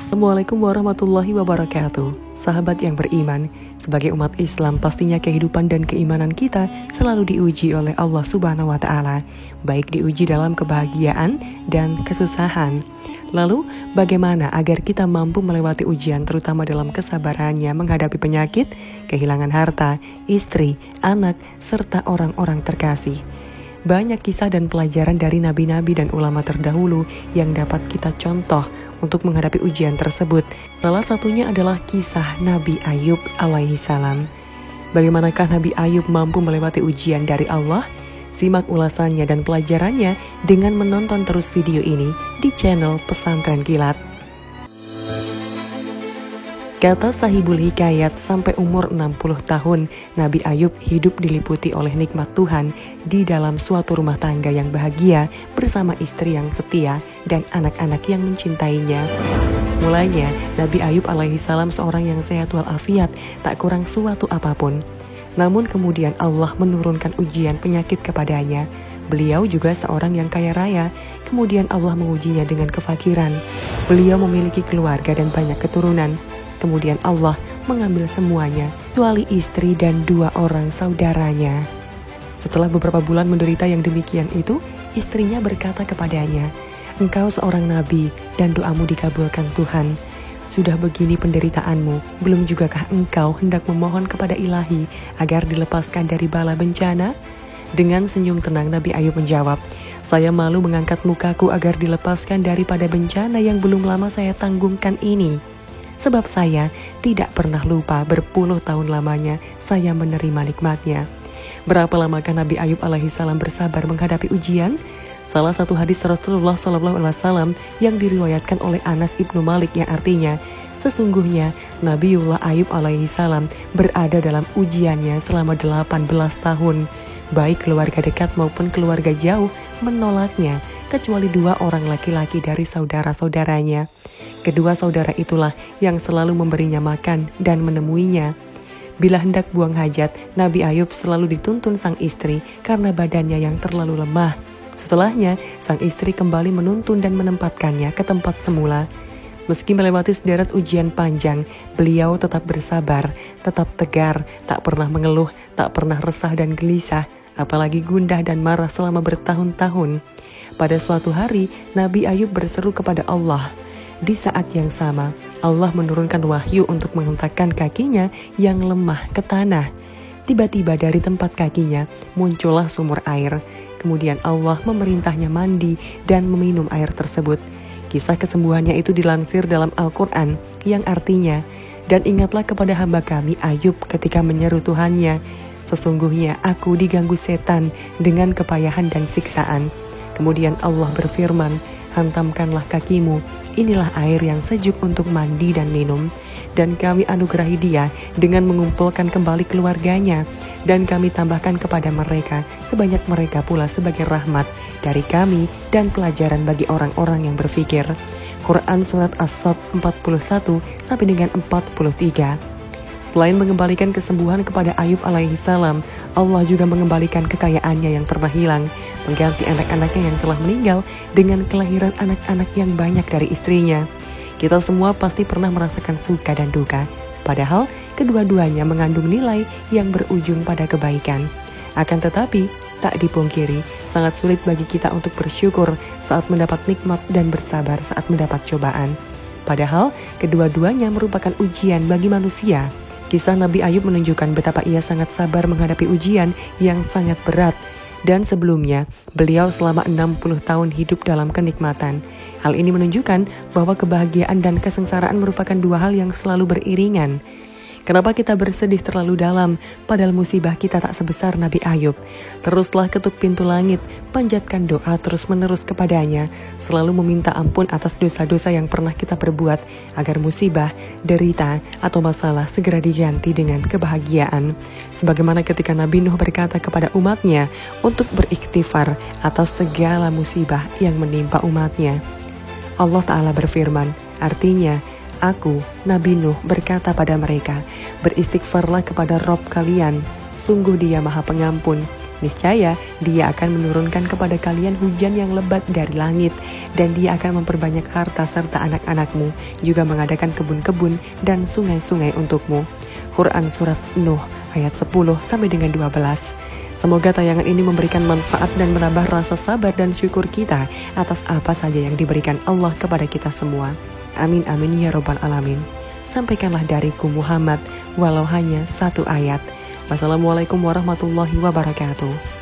Assalamualaikum warahmatullahi wabarakatuh. Sahabat yang beriman, sebagai umat Islam pastinya kehidupan dan keimanan kita selalu diuji oleh Allah Subhanahu wa Ta'ala, baik diuji dalam kebahagiaan dan kesusahan. Lalu, bagaimana agar kita mampu melewati ujian, terutama dalam kesabarannya menghadapi penyakit, kehilangan harta, istri, anak, serta orang-orang terkasih? Banyak kisah dan pelajaran dari nabi-nabi dan ulama terdahulu yang dapat kita contoh untuk menghadapi ujian tersebut. Salah satunya adalah kisah Nabi Ayub alaihi salam. Bagaimanakah Nabi Ayub mampu melewati ujian dari Allah? Simak ulasannya dan pelajarannya dengan menonton terus video ini di channel Pesantren Kilat. Kata Sahibul Hikayat, sampai umur 60 tahun, Nabi Ayub hidup diliputi oleh nikmat Tuhan di dalam suatu rumah tangga yang bahagia bersama istri yang setia dan anak-anak yang mencintainya. Mulanya, Nabi Ayub alaihi salam seorang yang sehat walafiat, tak kurang suatu apapun. Namun kemudian Allah menurunkan ujian penyakit kepadanya. Beliau juga seorang yang kaya raya, kemudian Allah mengujinya dengan kefakiran. Beliau memiliki keluarga dan banyak keturunan. Kemudian Allah mengambil semuanya, kecuali istri dan 2 orang saudaranya. Setelah beberapa bulan menderita yang demikian itu, istrinya berkata kepadanya, "Engkau seorang nabi dan doamu dikabulkan Tuhan. Sudah begini penderitaanmu, belum jugakah engkau hendak memohon kepada Ilahi agar dilepaskan dari bala bencana?" Dengan senyum tenang Nabi Ayub menjawab, "Saya malu mengangkat mukaku agar dilepaskan daripada bencana yang belum lama saya tanggungkan ini. Sebab saya tidak pernah lupa berpuluh tahun lamanya saya menerima nikmatnya." Berapa lamakah Nabi Ayub alaihi salam bersabar menghadapi ujian? Salah satu hadis Rasulullah SAW yang diriwayatkan oleh Anas ibnu Malik yang artinya, sesungguhnya Nabiullah Ayub alaihi salam berada dalam ujiannya selama 18 tahun. Baik keluarga dekat maupun keluarga jauh menolaknya, kecuali 2 orang laki-laki dari saudara-saudaranya. Kedua saudara itulah yang selalu memberinya makan dan menemuinya. Bila hendak buang hajat, Nabi Ayub selalu dituntun sang istri karena badannya yang terlalu lemah. Setelahnya, sang istri kembali menuntun dan menempatkannya ke tempat semula. Meski melewati sederet ujian panjang, beliau tetap bersabar, tetap tegar, tak pernah mengeluh, tak pernah resah dan gelisah, apalagi gundah dan marah selama bertahun-tahun. Pada suatu hari, Nabi Ayub berseru kepada Allah. Di saat yang sama, Allah menurunkan wahyu untuk menghentakkan kakinya yang lemah ke tanah. Tiba-tiba dari tempat kakinya muncullah sumur air. Kemudian Allah memerintahnya mandi dan meminum air tersebut. Kisah kesembuhannya itu dilansir dalam Al-Quran yang artinya, "Dan ingatlah kepada hamba kami Ayub ketika menyeru Tuhannya, sesungguhnya aku diganggu setan dengan kepayahan dan siksaan. Kemudian Allah berfirman, hantamkanlah kakimu, inilah air yang sejuk untuk mandi dan minum. Dan kami anugerahi dia dengan mengumpulkan kembali keluarganya. Dan kami tambahkan kepada mereka sebanyak mereka pula sebagai rahmat dari kami dan pelajaran bagi orang-orang yang berfikir." Quran Surat As-Sadd 41 sampai dengan 43. Selain mengembalikan kesembuhan kepada Ayub alaihi salam, Allah juga mengembalikan kekayaannya yang pernah hilang, mengganti anak-anaknya yang telah meninggal dengan kelahiran anak-anak yang banyak dari istrinya. Kita semua pasti pernah merasakan suka dan duka, padahal kedua-duanya mengandung nilai yang berujung pada kebaikan. Akan tetapi, tak dipungkiri, sangat sulit bagi kita untuk bersyukur saat mendapat nikmat dan bersabar saat mendapat cobaan. Padahal, kedua-duanya merupakan ujian bagi manusia. Kisah Nabi Ayub menunjukkan betapa ia sangat sabar menghadapi ujian yang sangat berat. Dan sebelumnya, beliau selama 60 tahun hidup dalam kenikmatan. Hal ini menunjukkan bahwa kebahagiaan dan kesengsaraan merupakan 2 hal yang selalu beriringan. Kenapa kita bersedih terlalu dalam, padahal musibah kita tak sebesar Nabi Ayub? Teruslah ketuk pintu langit, panjatkan doa terus-menerus kepadanya, selalu meminta ampun atas dosa-dosa yang pernah kita perbuat, agar musibah, derita, atau masalah segera diganti dengan kebahagiaan. Sebagaimana ketika Nabi Nuh berkata kepada umatnya untuk beristighfar atas segala musibah yang menimpa umatnya. Allah Ta'ala berfirman, artinya, Aku, Nabi Nuh, berkata pada mereka, beristighfarlah kepada Rob kalian, sungguh dia maha pengampun, Niscaya Dia akan menurunkan kepada kalian hujan yang lebat dari langit, dan Dia akan memperbanyak harta serta anak-anakmu, juga mengadakan kebun-kebun dan sungai-sungai untukmu. Quran Surat Nuh ayat 10-12. Semoga tayangan ini memberikan manfaat dan menambah rasa sabar dan syukur kita atas apa saja yang diberikan Allah kepada kita semua. Amin amin ya robbal alamin. Sampaikanlah dariku Muhammad, walau hanya satu ayat. Wassalamualaikum warahmatullahi wabarakatuh.